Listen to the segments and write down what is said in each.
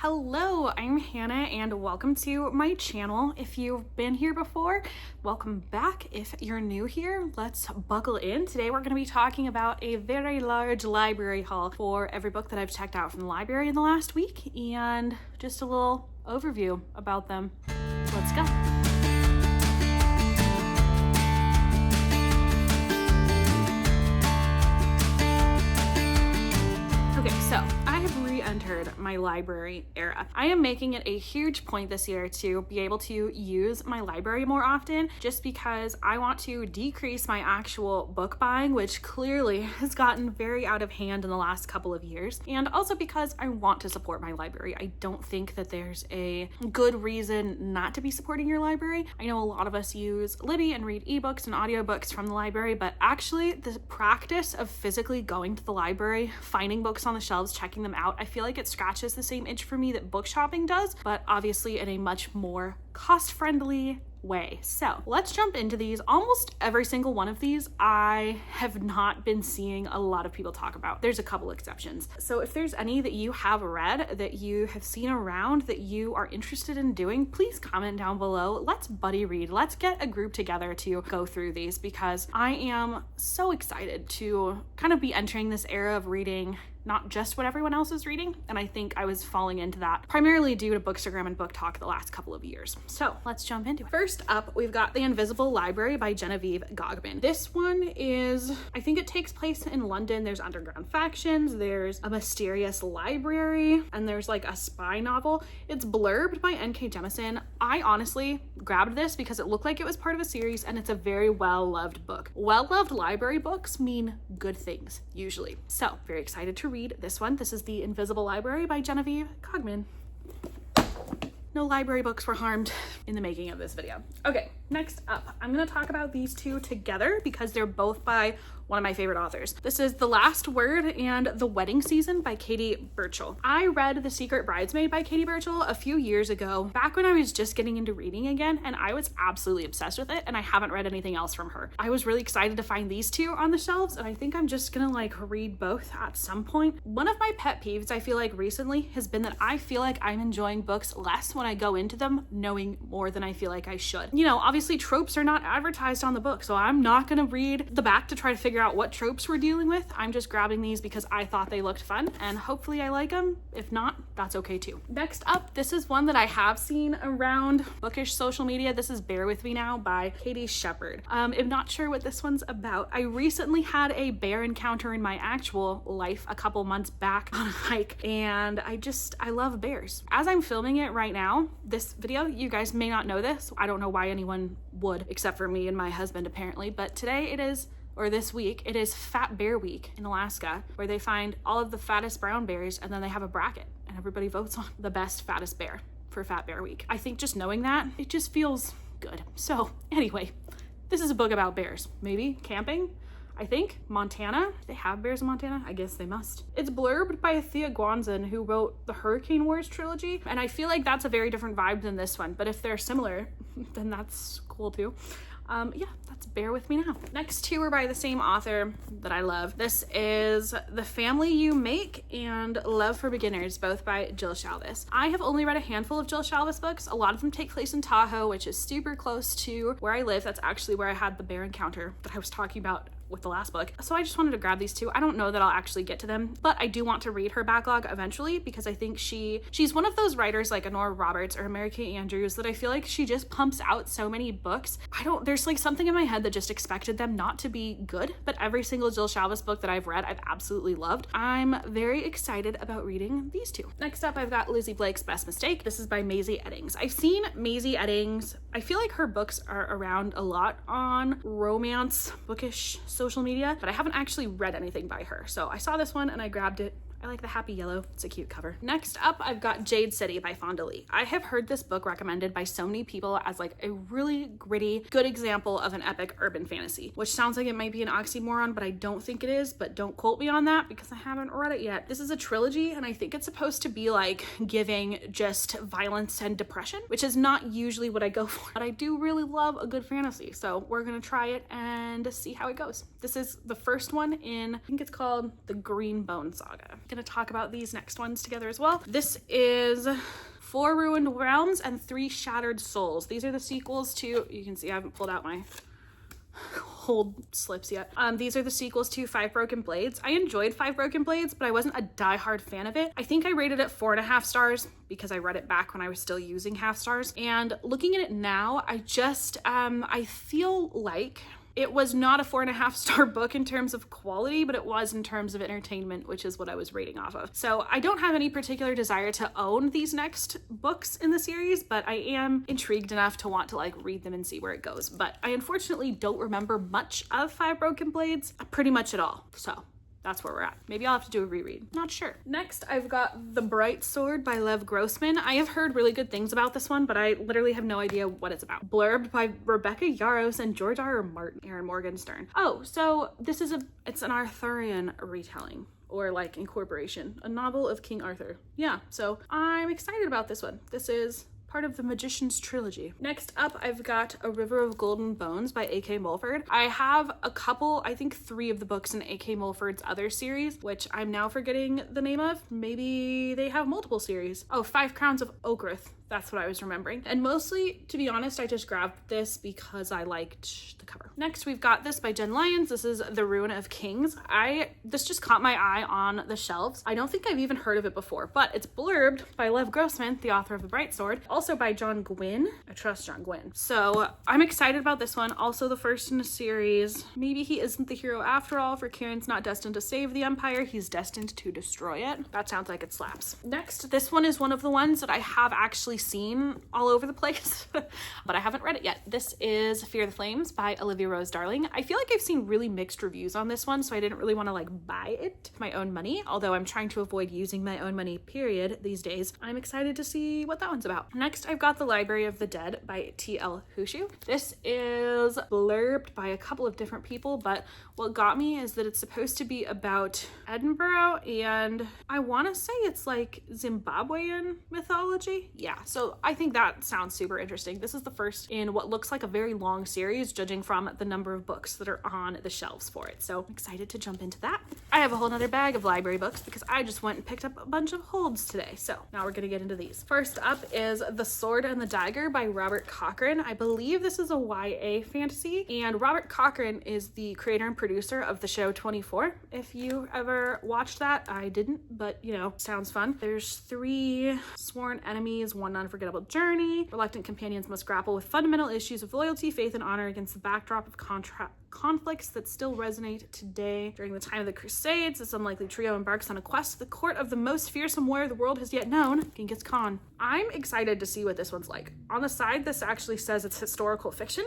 Hello, I'm Hannah and welcome to my channel. If you've been here before, welcome back. If you're new here, let's buckle in. Today we're going to be talking about a very large library haul for every book that I've checked out from the library in the last week and just a little overview about them. So let's go. Okay, so I have re-entered my library era. I am making it a huge point this year to be able to use my library more often just because I want to decrease my actual book buying, which clearly has gotten very out of hand in the last couple of years, and also because I want to support my library. I don't think that there's a good reason not to be supporting your library. I know a lot of us use Libby and read ebooks and audiobooks from the library, but actually the practice of physically going to the library, finding books on the shelves, checking them out, I feel like it scratches the same itch for me that book shopping does, but obviously in a much more cost-friendly way. So let's jump into these. Almost every single one of these I have not been seeing a lot of people talk about. There's a couple exceptions. So if there's any that you have read, that you have seen around, that you are interested in doing, please comment down below. Let's buddy read. Let's get a group together to go through these because I am so excited to kind of be entering this era of reading not just what everyone else is reading, and I think I was falling into that primarily due to Bookstagram and BookTok the last couple of years. So let's jump into it. First up, we've got The Invisible Library by Genevieve Gogman. This one is, I think it takes place in London. There's underground factions, there's a mysterious library, and there's like a spy novel. It's blurbed by N.K. Jemisin. I honestly grabbed this because it looked like it was part of a series, and it's a very well-loved book. Well-loved library books mean good things, usually. So very excited to read this one. This is The Invisible Library by Genevieve Gogman. No library books were harmed in the making of this video. Okay, next up, I'm gonna talk about these two together because they're both by one of my favorite authors. This is The Last Word and The Wedding Season by Katie Burchill. I read The Secret Bridesmaid by Katie Burchill a few years ago, back when I was just getting into reading again, and I was absolutely obsessed with it, and I haven't read anything else from her. I was really excited to find these two on the shelves, and I think I'm just gonna like read both at some point. One of my pet peeves I feel like recently has been that I feel like I'm enjoying books less when I go into them knowing more than I feel like I should. You know, obviously tropes are not advertised on the book, so I'm not gonna read the back to try to figure out what tropes we're dealing with. I'm just grabbing these because I thought they looked fun, and hopefully I like them. If not, that's okay too. Next up, this is one that I have seen around bookish social media. This is Bear With Me Now by Katie Shepherd. I'm not sure what this one's about. I recently had a bear encounter in my actual life a couple months back on a hike, and I love bears. As I'm filming it right now, this video, you guys may not know this. I don't know why anyone would, except for me and my husband apparently, but today it is, or this week, it is Fat Bear Week in Alaska, where they find all of the fattest brown bears and then they have a bracket and everybody votes on the best fattest bear for Fat Bear Week. I think just knowing that, it just feels good. So anyway, this is a book about bears. Maybe camping? I think Montana. They have bears in Montana? I guess they must. It's blurbed by Thea Guanzin, who wrote the Hurricane Wars trilogy, and I feel like that's a very different vibe than this one, but if they're similar, then that's cool too. Yeah, that's Bear With Me Now. Next two are by the same author that I love. This is The Family You Make and Love for Beginners, both by Jill Shalvis. I have only read a handful of Jill Shalvis books. A lot of them take place in Tahoe, which is super close to where I live. That's actually where I had the bear encounter that I was talking about with the last book. So I just wanted to grab these two. I don't know that I'll actually get to them, but I do want to read her backlog eventually because I think she's one of those writers like Honora Roberts or Mary Kay Andrews that I feel like she just pumps out so many books. There's like something in my head that just expected them not to be good, but every single Jill Shalvis book that I've read, I've absolutely loved. I'm very excited about reading these two. Next up, I've got Lizzie Blake's Best Mistake. This is by Maisie Eddings. I've seen Maisie Eddings. I feel like her books are around a lot on romance, bookish social media, but I haven't actually read anything by her. So I saw this one and I grabbed it. I like the happy yellow. It's a cute cover. Next up, I've got Jade City by Fonda Lee. I have heard this book recommended by so many people as like a really gritty, good example of an epic urban fantasy, which sounds like it might be an oxymoron, but I don't think it is, but don't quote me on that because I haven't read it yet. This is a trilogy and I think it's supposed to be like giving just violence and depression, which is not usually what I go for, but I do really love a good fantasy. So we're gonna try it and see how it goes. This is the first one in, I think it's called The Green Bone Saga. gonna talk about these next ones together as well. This is 4 Ruined Realms and 3 Shattered Souls. These are the sequels to, you can see I haven't pulled out my hold slips yet. These are the sequels to 5 Broken Blades. I enjoyed 5 Broken Blades, but I wasn't a diehard fan of it. I think I rated it 4.5 stars because I read it back when I was still using half stars. And looking at it now, I feel like it was not a 4.5 star book in terms of quality, but it was in terms of entertainment, which is what I was rating off of. So I don't have any particular desire to own these next books in the series, but I am intrigued enough to want to like read them and see where it goes. But I unfortunately don't remember much of 5 Broken Blades, pretty much at all. So that's where we're at. Maybe I'll have to do a reread. Not sure. Next, I've got The Bright Sword by Lev Grossman. I have heard really good things about this one, but I literally have no idea what it's about. Blurbed by Rebecca Yarros and George R. R. Martin, Aaron Morgenstern. Oh, so this is it's an Arthurian retelling, or like incorporation, a novel of King Arthur. Yeah, so I'm excited about this one. This is part of the Magician's trilogy. Next up, I've got A River of Golden Bones by A.K. Mulford. I have a couple, I think 3 of the books in A.K. Mulford's other series, which I'm now forgetting the name of. Maybe they have multiple series. Oh, 5 Crowns of Oakrith. That's what I was remembering. And mostly, to be honest, I just grabbed this because I liked the cover. Next, we've got this by Jen Lyons. This is The Ruin of Kings. This just caught my eye on the shelves. I don't think I've even heard of it before, but it's blurbed by Lev Grossman, the author of The Bright Sword. Also by John Gwynne. I trust John Gwynne. So I'm excited about this one. Also the first in a series. Maybe he isn't the hero after all, for Kieran's not destined to save the Empire. He's destined to destroy it. That sounds like it slaps. Next, this one is one of the ones that I have actually seen all over the place, but I haven't read it yet. This is Fear the Flames by Olivia Rose Darling. I feel like I've seen really mixed reviews on this one, so I didn't really want to like buy it with my own money, although I'm trying to avoid using my own money period these days. I'm excited to see what that one's about. Next, I've got The Library of the Dead by T.L. Hushu. This is blurbed by a couple of different people, but what got me is that it's supposed to be about Edinburgh, and I want to say it's like Zimbabwean mythology. Yeah, so I think that sounds super interesting. This is the first in what looks like a very long series, judging from the number of books that are on the shelves for it. So I'm excited to jump into that. I have a whole nother bag of library books because I just went and picked up a bunch of holds today. So now we're gonna get into these. First up is The Sword and the Dagger by Robert Cochran. I believe this is a YA fantasy, and Robert Cochran is the creator and producer of the show 24. If you ever watched that, I didn't, but you know, sounds fun. There's 3 sworn enemies, one unforgettable journey. Reluctant companions must grapple with fundamental issues of loyalty, faith, and honor against the backdrop of conflicts that still resonate today. During the time of the Crusades, this unlikely trio embarks on a quest to the court of the most fearsome warrior the world has yet known, Genghis Khan. I'm excited to see what this one's like. On the side, this actually says it's historical fiction,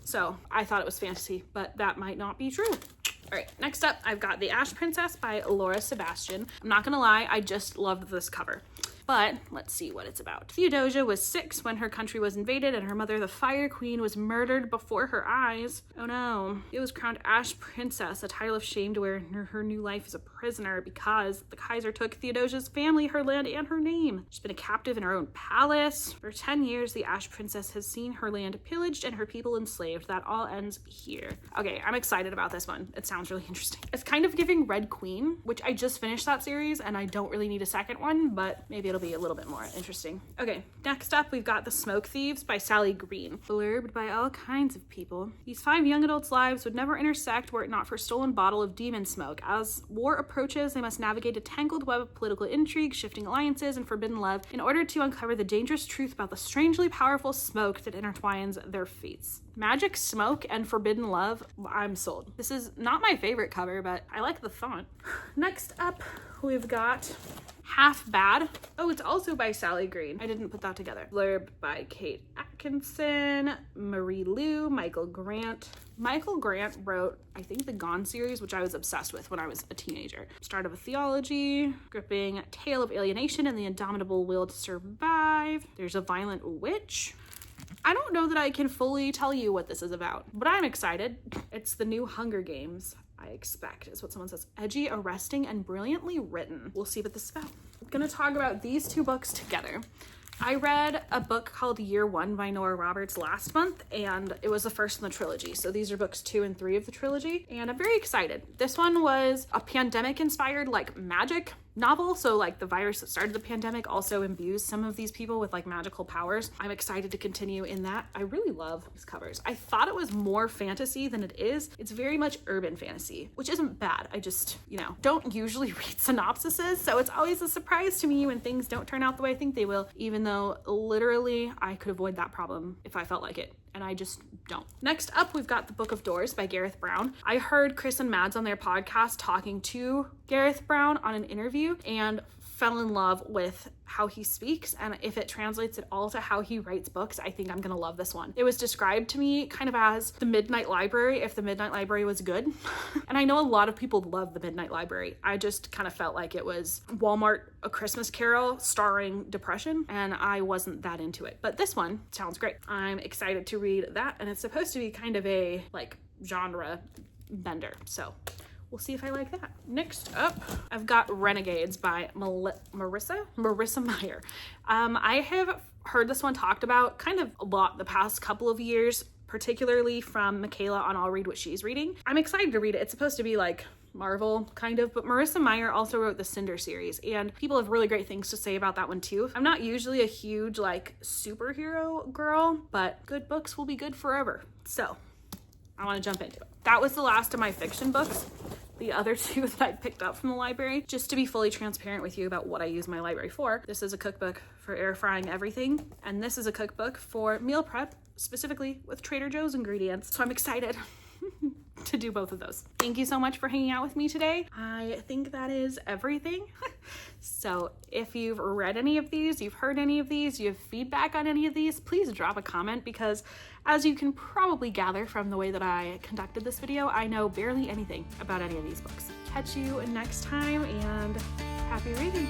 so I thought it was fantasy, but that might not be true. All right, next up, I've got The Ash Princess by Laura Sebastian. I'm not gonna lie, I just loved this cover. But let's see what it's about. Theodosia was 6 when her country was invaded, and her mother, the Fire Queen, was murdered before her eyes. Oh no. She was crowned Ash Princess, a title of shame to wear in her new life as a prisoner because the Kaiser took Theodosia's family, her land, and her name. She's been a captive in her own palace. For 10 years, the Ash Princess has seen her land pillaged and her people enslaved. That all ends here. Okay, I'm excited about this one. It sounds really interesting. It's kind of giving Red Queen, which I just finished that series, and I don't really need a second one, but maybe it'll be a little bit more interesting. Okay, next up we've got The Smoke Thieves by Sally Green. Blurbed by all kinds of people. These 5 young adults' lives would never intersect were it not for a stolen bottle of demon smoke. As war approaches, they must navigate a tangled web of political intrigue, shifting alliances, and forbidden love in order to uncover the dangerous truth about the strangely powerful smoke that intertwines their fates. Magic, smoke, and forbidden love. I'm sold. This is not my favorite cover, but I like the font. Next up, we've got Half Bad. Oh, it's also by Sally Green. I didn't put that together. Blurb by Kate Atkinson, Marie Lu, Michael Grant. Michael Grant wrote, I think, the Gone series, which I was obsessed with when I was a teenager. Start of a Theology, gripping tale of alienation and the indomitable will to survive. There's a violent witch. I don't know that I can fully tell you what this is about, but I'm excited. It's the new Hunger Games, I expect, is what someone says. Edgy, arresting, and brilliantly written. We'll see what this is about. I'm gonna talk about these 2 books together. I read a book called Year One by Nora Roberts last month, and it was the first in the trilogy. So these are books 2 and 3 of the trilogy, and I'm very excited. This one was a pandemic-inspired, like, magic novel. So like the virus that started the pandemic also imbues some of these people with like magical powers. I'm excited to continue in that. I really love these covers. I thought it was more fantasy than it is. It's very much urban fantasy, which isn't bad. I just, don't usually read synopsises. So it's always a surprise to me when things don't turn out the way I think they will, even though literally I could avoid that problem if I felt like it. And I just don't. Next up, we've got The Book of Doors by Gareth Brown. I heard Chris and Mads on their podcast talking to Gareth Brown on an interview and fell in love with how he speaks, and if it translates at all to how he writes books, I think I'm gonna love this one. It was described to me kind of as the Midnight Library if the Midnight Library was good. And I know a lot of people love the Midnight Library. I just kind of felt like it was Walmart A Christmas Carol starring depression, and I wasn't that into it. But this one sounds great. I'm excited to read that, and it's supposed to be kind of a like genre bender, so we'll see if I like that. Next up, I've got Renegades by Marissa Meyer. I have heard this one talked about kind of a lot the past couple of years, particularly from Michaela on I'll Read What She's Reading. I'm excited to read it. It's supposed to be like Marvel kind of, but Marissa Meyer also wrote the Cinder series, and people have really great things to say about that one too. I'm not usually a huge like superhero girl, but good books will be good forever. So I want to jump into it. That was the last of my fiction books. The other two that I picked up from the library, just to be fully transparent with you about what I use my library for. This is a cookbook for air frying everything, and this is a cookbook for meal prep, specifically with Trader Joe's ingredients. So I'm excited to do both of those. Thank you so much for hanging out with me today. I think that is everything. So if you've read any of these, you've heard any of these, you have feedback on any of these, please drop a comment, because as you can probably gather from the way that I conducted this video, I know barely anything about any of these books. Catch you next time, and happy reading.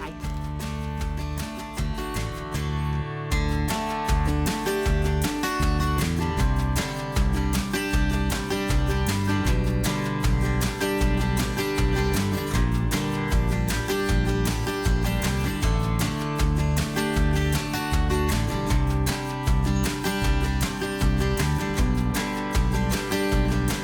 Bye.